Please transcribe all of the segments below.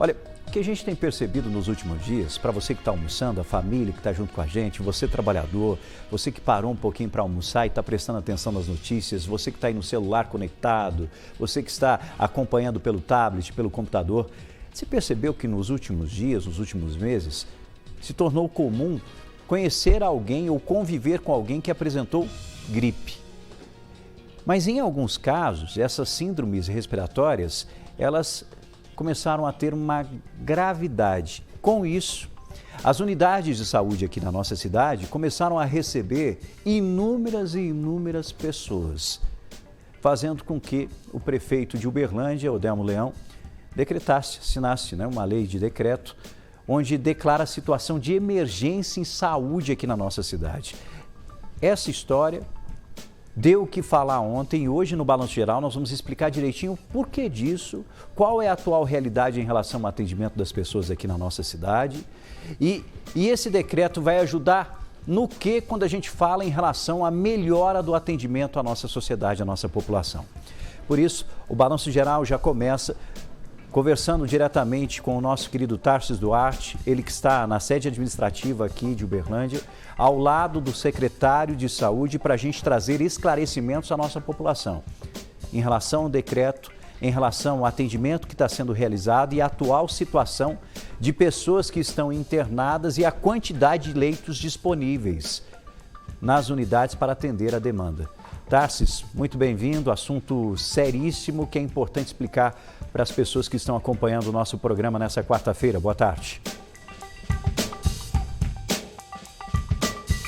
Olha, o que a gente tem percebido nos últimos dias, para você que está almoçando, a família que está junto com a gente, você trabalhador, você que parou um pouquinho para almoçar e está prestando atenção nas notícias, você que está aí no celular conectado, você que está acompanhando pelo tablet, pelo computador, você percebeu que nos últimos dias, nos últimos meses, se tornou comum conhecer alguém ou conviver com alguém que apresentou gripe. Mas em alguns casos, essas síndromes respiratórias, elas começaram a ter uma gravidade. Com isso, as unidades de saúde aqui na nossa cidade começaram a receber inúmeras e inúmeras pessoas, fazendo com que o prefeito de Uberlândia, Odelmo Leão, assinasse uma lei de decreto, onde declara a situação de emergência em saúde aqui na nossa cidade. Essa história deu o que falar ontem e hoje no Balanço Geral nós vamos explicar direitinho o porquê disso, qual é a atual realidade em relação ao atendimento das pessoas aqui na nossa cidade e esse decreto vai ajudar no que quando a gente fala em relação à melhora do atendimento à nossa sociedade, à nossa população. Por isso, o Balanço Geral já começa conversando diretamente com o nosso querido Tarcísio Duarte, ele que está na sede administrativa aqui de Uberlândia, ao lado do secretário de Saúde, para a gente trazer esclarecimentos à nossa população em relação ao decreto, em relação ao atendimento que está sendo realizado e a atual situação de pessoas que estão internadas e a quantidade de leitos disponíveis nas unidades para atender a demanda. Tarcísio, muito bem-vindo, assunto seríssimo que é importante explicar para as pessoas que estão acompanhando o nosso programa nessa quarta-feira. Boa tarde.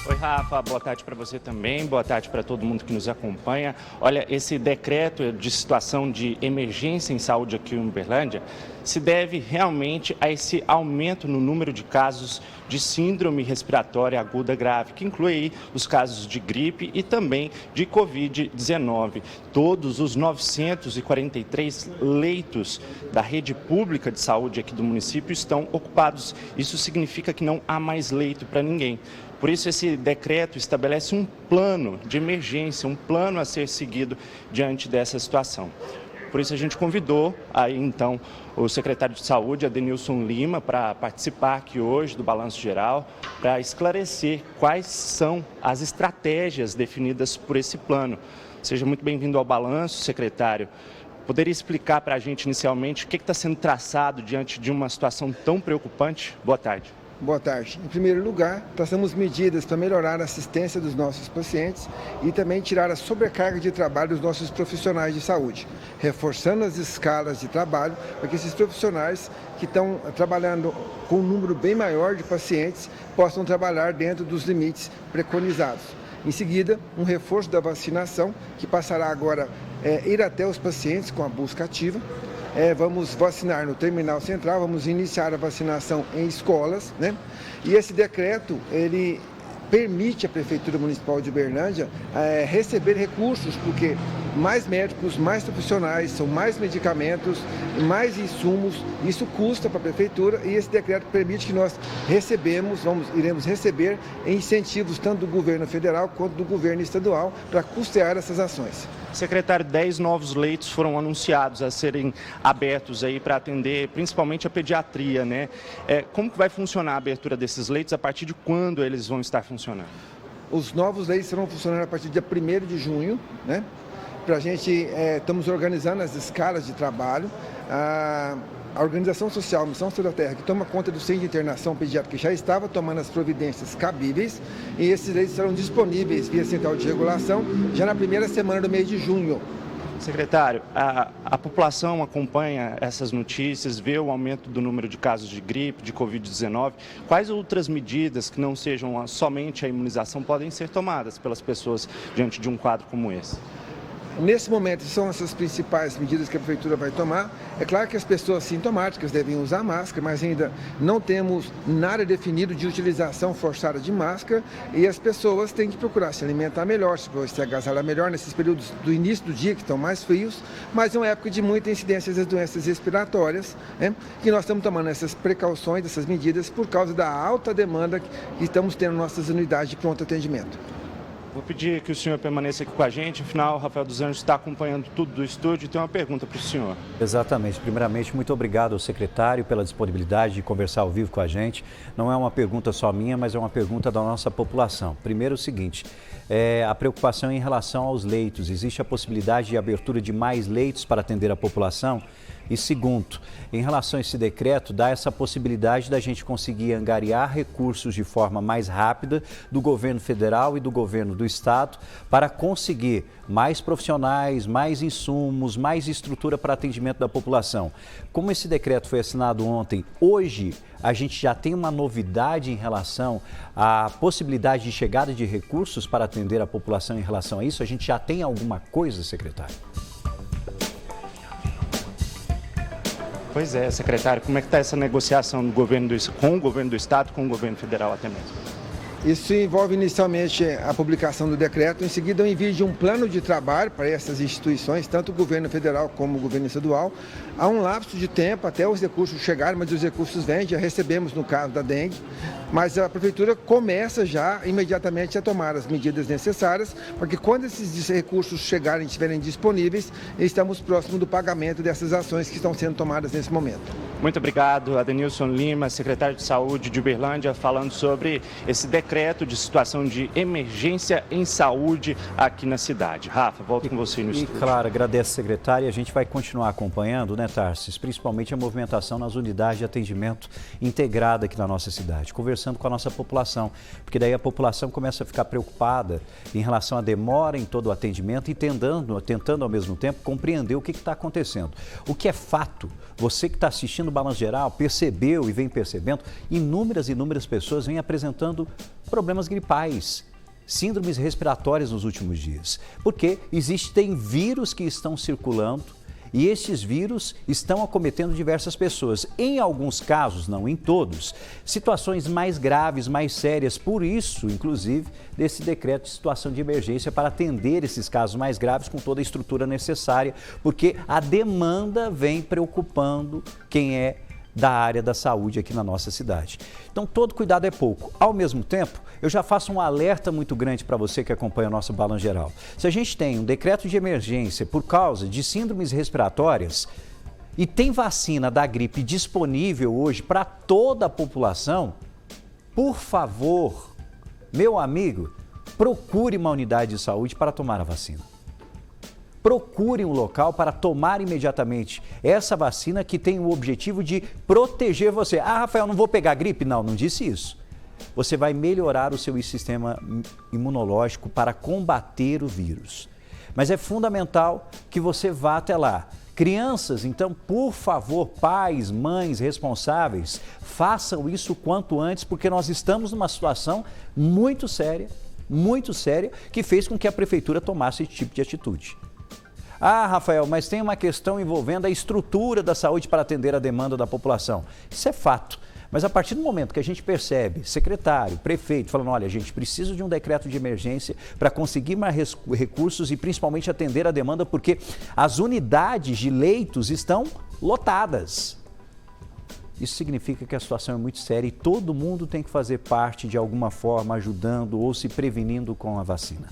Oi, Rafa, boa tarde para você também, boa tarde para todo mundo que nos acompanha. Olha, esse decreto de situação de emergência em saúde aqui em Uberlândia se deve realmente a esse aumento no número de casos de síndrome respiratória aguda grave, que inclui aí os casos de gripe e também de Covid-19. Todos os 943 leitos da rede pública de saúde aqui do município estão ocupados. Isso significa que não há mais leito para ninguém. Por isso, esse decreto estabelece um plano de emergência, um plano a ser seguido diante dessa situação. Por isso, a gente convidou aí, então, o secretário de Saúde, Adenilson Lima, para participar aqui hoje do Balanço Geral, para esclarecer quais são as estratégias definidas por esse plano. Seja muito bem-vindo ao Balanço, secretário. Poderia explicar para a gente, inicialmente, o que está sendo traçado diante de uma situação tão preocupante? Boa tarde. Boa tarde. Em primeiro lugar, traçamos medidas para melhorar a assistência dos nossos pacientes e também tirar a sobrecarga de trabalho dos nossos profissionais de saúde, reforçando as escalas de trabalho para que esses profissionais que estão trabalhando com um número bem maior de pacientes possam trabalhar dentro dos limites preconizados. Em seguida, um reforço da vacinação, que passará agora a ir até os pacientes com a busca ativa. Vamos vacinar no terminal central, vamos iniciar a vacinação em escolas, né? E esse decreto, ele permite à Prefeitura Municipal de Uberlândia receber recursos, porque mais médicos, mais profissionais, são mais medicamentos, mais insumos, isso custa para a Prefeitura e esse decreto permite que nós iremos receber incentivos tanto do governo federal quanto do governo estadual para custear essas ações. Secretário, 10 novos leitos foram anunciados a serem abertos aí para atender principalmente a pediatria, né? Como que vai funcionar a abertura desses leitos, a partir de quando eles vão estar funcionando? Os novos leitos serão funcionando a partir do dia 1º de junho, né? Estamos organizando as escalas de trabalho. A Organização Social Missão Sul da Terra, que toma conta do Centro de Internação Pediátrica, que já estava tomando as providências cabíveis, e esses leitos serão disponíveis via central de regulação já na primeira semana do mês de junho. Secretário, a população acompanha essas notícias, vê o aumento do número de casos de gripe, de Covid-19. Quais outras medidas que não sejam somente a imunização podem ser tomadas pelas pessoas diante de um quadro como esse? Nesse momento, são essas principais medidas que a Prefeitura vai tomar. É claro que as pessoas sintomáticas devem usar máscara, mas ainda não temos nada definido de utilização forçada de máscara e as pessoas têm que procurar se alimentar melhor, se agasalhar melhor nesses períodos do início do dia, que estão mais frios, mas é uma época de muita incidência das doenças respiratórias, né? Que nós estamos tomando essas precauções, essas medidas, por causa da alta demanda que estamos tendo em nossas unidades de pronto atendimento. Vou pedir que o senhor permaneça aqui com a gente. Afinal, o Rafael dos Anjos está acompanhando tudo do estúdio e tem uma pergunta para o senhor. Exatamente. Primeiramente, muito obrigado ao secretário pela disponibilidade de conversar ao vivo com a gente. Não é uma pergunta só minha, mas é uma pergunta da nossa população. Primeiro, o seguinte, a preocupação em relação aos leitos. Existe a possibilidade de abertura de mais leitos para atender a população? E segundo, em relação a esse decreto, dá essa possibilidade da gente conseguir angariar recursos de forma mais rápida do governo federal e do governo do estado para conseguir mais profissionais, mais insumos, mais estrutura para atendimento da população. Como esse decreto foi assinado ontem, hoje a gente já tem uma novidade em relação à possibilidade de chegada de recursos para atender a população em relação a isso? A gente já tem alguma coisa, secretário? Pois é, secretário, como é que está essa negociação do governo com o governo do estado, com o governo federal até mesmo? Isso envolve inicialmente a publicação do decreto, em seguida o envio de um plano de trabalho para essas instituições, tanto o governo federal como o governo estadual. Há um lapso de tempo até os recursos chegarem, mas os recursos vêm, já recebemos no caso da dengue, mas a prefeitura começa já imediatamente a tomar as medidas necessárias, porque quando esses recursos chegarem e estiverem disponíveis, estamos próximos do pagamento dessas ações que estão sendo tomadas nesse momento. Muito obrigado, Adenilson Lima, secretário de Saúde de Uberlândia, falando sobre esse decreto de situação de emergência em saúde aqui na cidade. Rafa, volto com você no estúdio. E claro, agradeço, secretário, e a gente vai continuar acompanhando, né, Tarsis, principalmente a movimentação nas unidades de atendimento integrada aqui na nossa cidade, conversando com a nossa população, porque daí a população começa a ficar preocupada em relação à demora em todo o atendimento e tentando ao mesmo tempo compreender o que está acontecendo. O que é fato, você que está assistindo o Balanço Geral percebeu e vem percebendo, inúmeras pessoas vêm apresentando problemas gripais, síndromes respiratórias nos últimos dias, porque existem vírus que estão circulando e esses vírus estão acometendo diversas pessoas. Em alguns casos, não em todos, situações mais graves, mais sérias. Por isso, inclusive, desse decreto de situação de emergência para atender esses casos mais graves com toda a estrutura necessária, porque a demanda vem preocupando quem é da área da saúde aqui na nossa cidade. Então, todo cuidado é pouco. Ao mesmo tempo, eu já faço um alerta muito grande para você que acompanha o nosso Balanço Geral. Se a gente tem um decreto de emergência por causa de síndromes respiratórias e tem vacina da gripe disponível hoje para toda a população, por favor, meu amigo, procure uma unidade de saúde para tomar a vacina. Procure um local para tomar imediatamente essa vacina que tem o objetivo de proteger você. Ah, Rafael, não vou pegar gripe? Não, não disse isso. Você vai melhorar o seu sistema imunológico para combater o vírus. Mas é fundamental que você vá até lá. Crianças, então, por favor, pais, mães responsáveis, façam isso o quanto antes, porque nós estamos numa situação muito séria, que fez com que a prefeitura tomasse esse tipo de atitude. Ah, Rafael, mas tem uma questão envolvendo a estrutura da saúde para atender a demanda da população. Isso é fato. Mas a partir do momento que a gente percebe, secretário, prefeito, falando, olha, a gente precisa de um decreto de emergência para conseguir mais recursos e principalmente atender a demanda, porque as unidades de leitos estão lotadas. Isso significa que a situação é muito séria e todo mundo tem que fazer parte de alguma forma, ajudando ou se prevenindo com a vacina.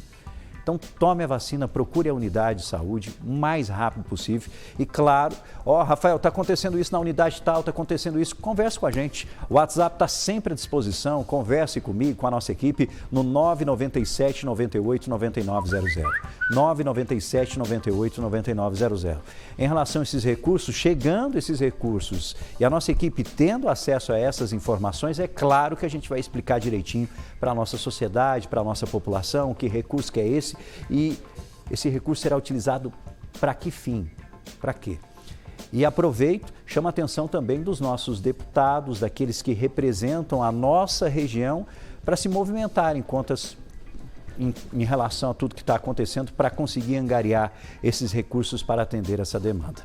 Então, tome a vacina, procure a unidade de saúde o mais rápido possível. E claro, Rafael, está acontecendo isso na unidade tal, está acontecendo isso, converse com a gente. O WhatsApp está sempre à disposição, converse comigo, com a nossa equipe, no 997 98 9900. 997 98 9900. Em relação a esses recursos, chegando esses recursos e a nossa equipe tendo acesso a essas informações, é claro que a gente vai explicar direitinho para a nossa sociedade, para a nossa população, que recurso que é esse e esse recurso será utilizado para que fim? Para quê? E aproveito, chamo a atenção também dos nossos deputados, daqueles que representam a nossa região, para se movimentarem em relação a tudo que está acontecendo para conseguir angariar esses recursos para atender essa demanda.